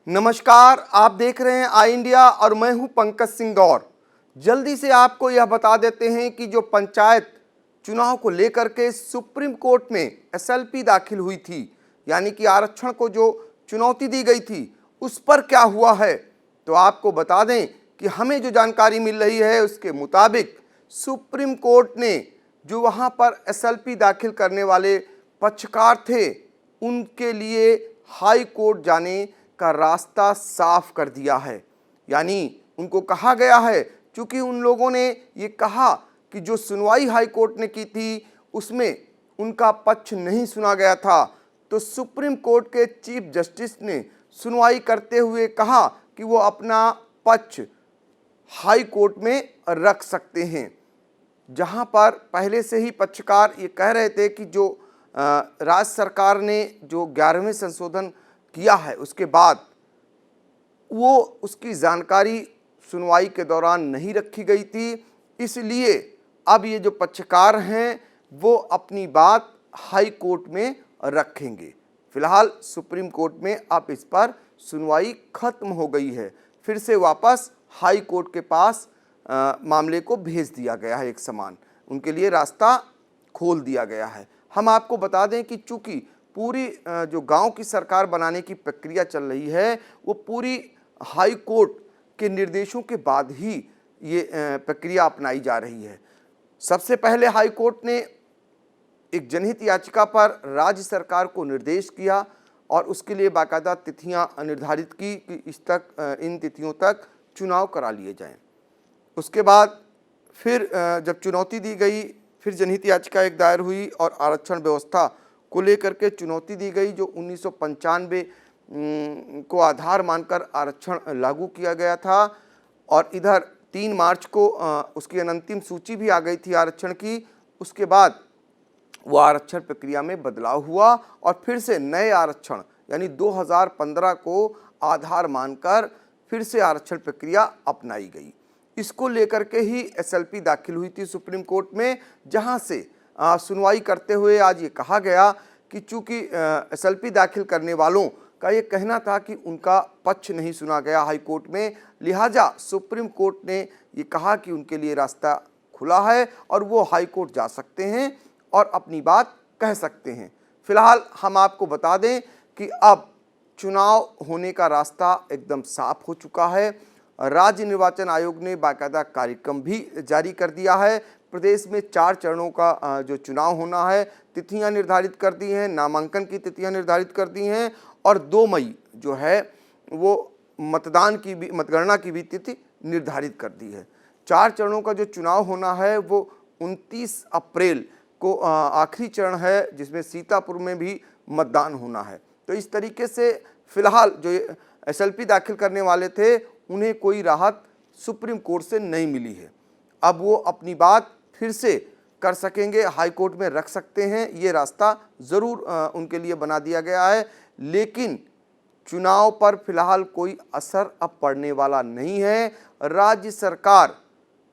नमस्कार, आप देख रहे हैं आई इंडिया और मैं हूं पंकज सिंह गौर। जल्दी से आपको यह बता देते हैं कि जो पंचायत चुनाव को लेकर के सुप्रीम कोर्ट में एसएलपी दाखिल हुई थी, यानी कि आरक्षण को जो चुनौती दी गई थी, उस पर क्या हुआ है। तो आपको बता दें कि हमें जो जानकारी मिल रही है उसके मुताबिक सुप्रीम कोर्ट ने जो वहां पर एसएलपी दाखिल करने वाले पक्षकार थे, उनके लिए हाई कोर्ट जाने का रास्ता साफ कर दिया है। यानी उनको कहा गया है, क्योंकि उन लोगों ने ये कहा कि जो सुनवाई हाई कोर्ट ने की थी उसमें उनका पक्ष नहीं सुना गया था, तो सुप्रीम कोर्ट के चीफ जस्टिस ने सुनवाई करते हुए कहा कि वो अपना पक्ष हाई कोर्ट में रख सकते हैं। जहां पर पहले से ही पक्षकार ये कह रहे थे कि जो राज्य सरकार ने जो 11वें संशोधन किया है उसके बाद वो उसकी जानकारी सुनवाई के दौरान नहीं रखी गई थी, इसलिए अब ये जो पक्षकार हैं वो अपनी बात हाई कोर्ट में रखेंगे। फिलहाल सुप्रीम कोर्ट में अब इस पर सुनवाई खत्म हो गई है, फिर से वापस हाई कोर्ट के पास मामले को भेज दिया गया है। एक समान उनके लिए रास्ता खोल दिया गया है। हम आपको बता दें कि चूंकि पूरी जो गांव की सरकार बनाने की प्रक्रिया चल रही है, वो पूरी हाई कोर्ट के निर्देशों के बाद ही ये प्रक्रिया अपनाई जा रही है। सबसे पहले हाई कोर्ट ने एक जनहित याचिका पर राज्य सरकार को निर्देश किया और उसके लिए बाकायदा तिथियां निर्धारित की कि इन तिथियों तक चुनाव करा लिए जाएं। उसके बाद फिर जब चुनौती दी गई, फिर जनहित याचिका एक दायर हुई और आरक्षण व्यवस्था को लेकर के चुनौती दी गई, जो 1995 को आधार मानकर आरक्षण लागू किया गया था। और इधर 3 मार्च को उसकी अंतिम सूची भी आ गई थी आरक्षण की। उसके बाद वो आरक्षण प्रक्रिया में बदलाव हुआ और फिर से नए आरक्षण यानी 2015 को आधार मानकर फिर से आरक्षण प्रक्रिया अपनाई गई। इसको लेकर के ही एसएलपी दाखिल हुई थी सुप्रीम कोर्ट में, जहां से सुनवाई करते हुए आज ये कहा गया कि चूंकि एसएलपी दाखिल करने वालों का ये कहना था कि उनका पक्ष नहीं सुना गया हाई कोर्ट में, लिहाजा सुप्रीम कोर्ट ने ये कहा कि उनके लिए रास्ता खुला है और वो हाई कोर्ट जा सकते हैं और अपनी बात कह सकते हैं। फिलहाल हम आपको बता दें कि अब चुनाव होने का रास्ता एकदम साफ हो चुका है। राज्य निर्वाचन आयोग ने बाकायदा कार्यक्रम भी जारी कर दिया है। प्रदेश में 4 चरणों का जो चुनाव होना है, तिथियां निर्धारित कर दी हैं, नामांकन की तिथियां निर्धारित कर दी हैं और 2 मई जो है वो मतगणना की भी तिथि निर्धारित कर दी है। 4 चरणों का जो चुनाव होना है वो 29 अप्रैल को आखिरी चरण है, जिसमें सीतापुर में भी मतदान होना है। तो इस तरीके से फिलहाल जो एसएलपी दाखिल करने वाले थे उन्हें कोई राहत सुप्रीम कोर्ट से नहीं मिली है। अब वो अपनी बात फिर से कर सकेंगे, हाई कोर्ट में रख सकते हैं, ये रास्ता ज़रूर उनके लिए बना दिया गया है। लेकिन चुनाव पर फिलहाल कोई असर अब पड़ने वाला नहीं है। राज्य सरकार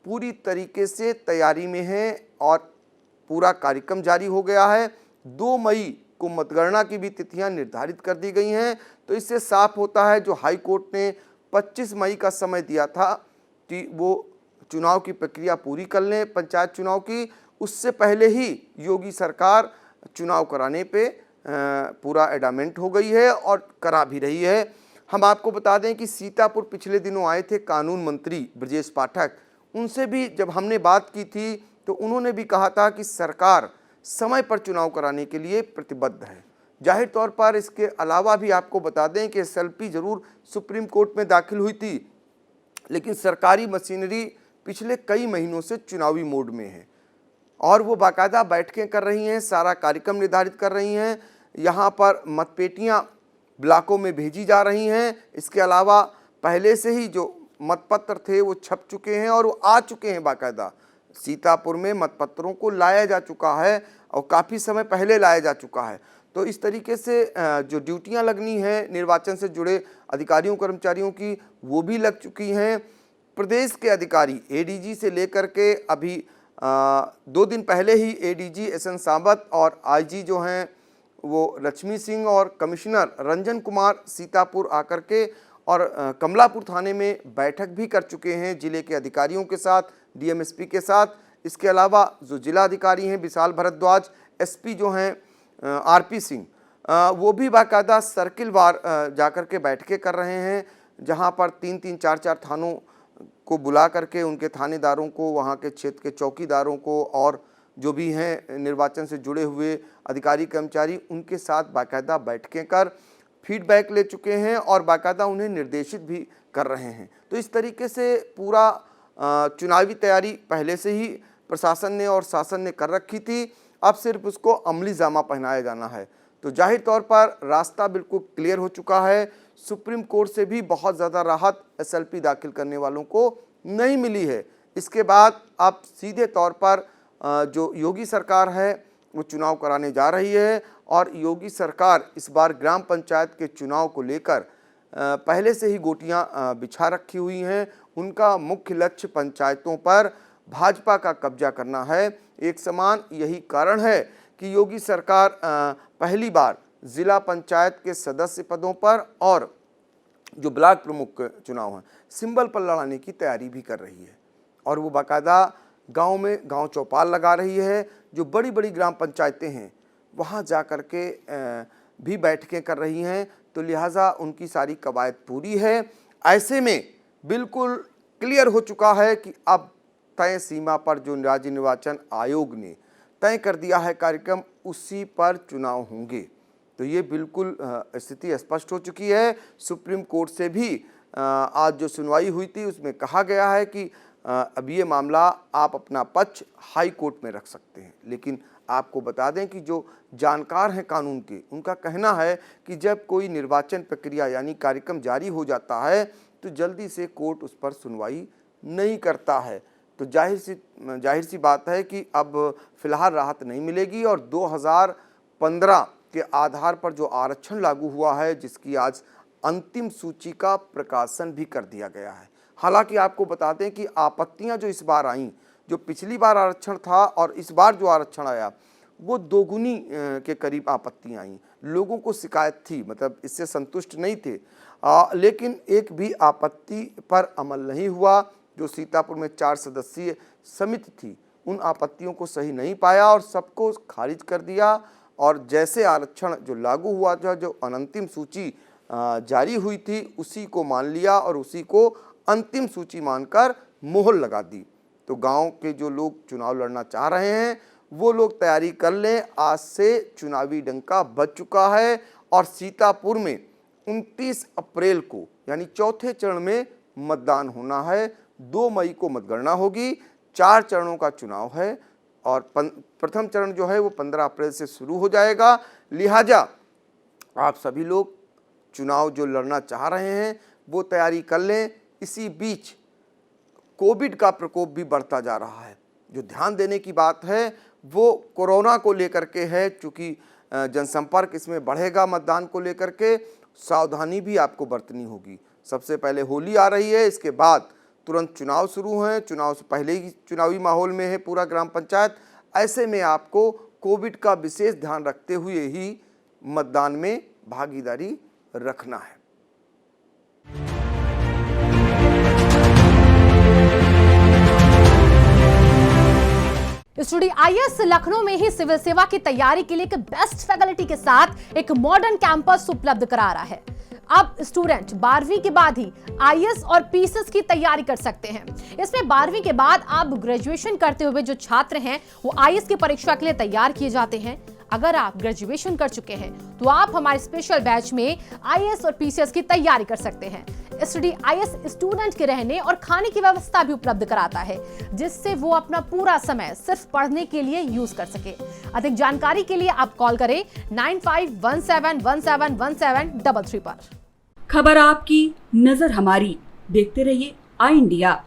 पूरी तरीके से तैयारी में है और पूरा कार्यक्रम जारी हो गया है। 2 मई को मतगणना की भी तिथियां निर्धारित कर दी गई हैं। तो इससे साफ होता है जो हाई कोर्ट ने 25 मई का समय दिया था कि वो चुनाव की प्रक्रिया पूरी कर लें, पंचायत चुनाव की, उससे पहले ही योगी सरकार चुनाव कराने पे पूरा एडामेंट हो गई है और करा भी रही है। हम आपको बता दें कि सीतापुर पिछले दिनों आए थे कानून मंत्री ब्रजेश पाठक, उनसे भी जब हमने बात की थी तो उन्होंने भी कहा था कि सरकार समय पर चुनाव कराने के लिए प्रतिबद्ध है। जाहिर तौर पर इसके अलावा भी आपको बता दें कि एसएलपी जरूर सुप्रीम कोर्ट में दाखिल हुई थी, लेकिन सरकारी मशीनरी पिछले कई महीनों से चुनावी मोड में है और वो बाकायदा बैठकें कर रही हैं, सारा कार्यक्रम निर्धारित कर रही हैं। यहाँ पर मतपेटियाँ ब्लॉकों में भेजी जा रही हैं। इसके अलावा पहले से ही जो मतपत्र थे वो छप चुके हैं और वो आ चुके हैं। बाकायदा सीतापुर में मतपत्रों को लाया जा चुका है और काफ़ी समय पहले लाया जा चुका है। तो इस तरीके से जो ड्यूटियां लगनी हैं निर्वाचन से जुड़े अधिकारियों कर्मचारियों की, वो भी लग चुकी हैं। प्रदेश के अधिकारी एडीजी से लेकर के अभी 2 दिन पहले ही एडीजी एसएन सावत और आईजी जो हैं वो लक्ष्मी सिंह और कमिश्नर रंजन कुमार सीतापुर आकर के और कमलापुर थाने में बैठक भी कर चुके हैं जिले के अधिकारियों के साथ, डीएमएसपी के साथ। इसके अलावा जो जिला अधिकारी हैं विशाल भारद्वाज, एसपी जो हैं आरपी सिंह, वो भी बाकायदा सर्किल वार जाकर के बैठकें कर रहे हैं, जहां पर 3-3, 4-4 थानों को बुला करके उनके थानेदारों को, वहां के क्षेत्र के चौकीदारों को और जो भी हैं निर्वाचन से जुड़े हुए अधिकारी कर्मचारी, उनके साथ बाकायदा बैठकें कर फीडबैक ले चुके हैं और बाकायदा उन्हें निर्देशित भी कर रहे हैं। तो इस तरीके से पूरा चुनावी तैयारी पहले से ही प्रशासन ने और शासन ने कर रखी थी, अब सिर्फ उसको अमली जामा पहनाया जाना है। तो जाहिर तौर पर रास्ता बिल्कुल क्लियर हो चुका है। सुप्रीम कोर्ट से भी बहुत ज़्यादा राहत एसएलपी दाखिल करने वालों को नहीं मिली है। इसके बाद अब सीधे तौर पर जो योगी सरकार है वो चुनाव कराने जा रही है और योगी सरकार इस बार ग्राम पंचायत के चुनाव को लेकर पहले से ही गोटियां बिछा रखी हुई हैं। उनका मुख्य लक्ष्य पंचायतों पर भाजपा का कब्जा करना है। एक समान यही कारण है कि योगी सरकार पहली बार जिला पंचायत के सदस्य पदों पर और जो ब्लॉक प्रमुख चुनाव हैं सिंबल पर लड़ाने की तैयारी भी कर रही है और वो बाकायदा गांव में गांव चौपाल लगा रही है। जो बड़ी बड़ी ग्राम पंचायतें हैं वहां जा कर के भी बैठकें कर रही हैं, तो लिहाजा उनकी सारी कवायद पूरी है। ऐसे में बिल्कुल क्लियर हो चुका है कि अब तय सीमा पर जो राज्य निर्वाचन आयोग ने तय कर दिया है कार्यक्रम, उसी पर चुनाव होंगे। तो ये बिल्कुल स्थिति स्पष्ट हो चुकी है। सुप्रीम कोर्ट से भी आज जो सुनवाई हुई थी उसमें कहा गया है कि अब ये मामला आप अपना पक्ष हाई कोर्ट में रख सकते हैं, लेकिन आपको बता दें कि जो जानकार हैं कानून के, उनका कहना है कि जब कोई निर्वाचन प्रक्रिया यानी कार्यक्रम जारी हो जाता है तो जल्दी से कोर्ट उस पर सुनवाई नहीं करता है। तो जाहिर सी बात है कि अब फिलहाल राहत नहीं मिलेगी और 2015 के आधार पर जो आरक्षण लागू हुआ है, जिसकी आज अंतिम सूची का प्रकाशन भी कर दिया गया है। हालांकि आपको बता दें कि आपत्तियां जो इस बार आईं, जो पिछली बार आरक्षण था और इस बार जो आरक्षण आया, वो दोगुनी के करीब आपत्तियां आईं। लोगों को शिकायत थी, मतलब इससे संतुष्ट नहीं थे, लेकिन एक भी आपत्ति पर अमल नहीं हुआ। जो सीतापुर में 4 सदस्यीय समिति थी, उन आपत्तियों को सही नहीं पाया और सबको खारिज कर दिया और जैसे आरक्षण जो लागू हुआ था, जो अंतिम सूची जारी हुई थी, उसी को मान लिया और उसी को अंतिम सूची मानकर मोहर लगा दी। तो गांव के जो लोग चुनाव लड़ना चाह रहे हैं वो लोग तैयारी कर लें, आज से चुनावी डंका बज चुका है और सीतापुर में 29 अप्रैल को यानी चौथे चरण में मतदान होना है। 2 मई को मतगणना होगी। 4 चरणों का चुनाव है और प्रथम चरण जो है वो 15 अप्रैल से शुरू हो जाएगा। लिहाजा आप सभी लोग चुनाव जो लड़ना चाह रहे हैं वो तैयारी कर लें। इसी बीच कोविड का प्रकोप भी बढ़ता जा रहा है। जो ध्यान देने की बात है वो कोरोना को लेकर के है, चूँकि जनसंपर्क इसमें बढ़ेगा। मतदान को लेकर के सावधानी भी आपको बरतनी होगी। सबसे पहले होली आ रही है, इसके बाद तुरंत चुनाव शुरू हैं। चुनाव से पहले ही चुनावी माहौल में है पूरा ग्राम पंचायत। ऐसे में आपको कोविड का विशेष ध्यान रखते हुए ही मतदान में भागीदारी रखना है। स्टूडियो आईएएस लखनऊ में ही सिविल सेवा की तैयारी के लिए एक बेस्ट फैसिलिटी के साथ एक मॉडर्न कैंपस उपलब्ध करा रहा है। अब स्टूडेंट 12वीं के बाद ही आईएएस और पीसीएस की तैयारी कर सकते हैं। इसमें 12वीं के बाद आप ग्रेजुएशन करते हुए जो छात्र हैं वो आईएएस की परीक्षा के लिए तैयार किए जाते हैं। अगर आप ग्रेजुएशन कर चुके हैं तो आप हमारे स्पेशल बैच में आईएएस और पीसीएस की तैयारी कर सकते हैं। स्टूडियो आईएएस स्टूडेंट के रहने और खाने की व्यवस्था भी उपलब्ध कराता है, जिससे वो अपना पूरा समय सिर्फ पढ़ने के लिए यूज कर सके। अधिक जानकारी के लिए आप कॉल करें 9517171733 पर। खबर आपकी, नजर हमारी। देखते रहिए आई इंडिया।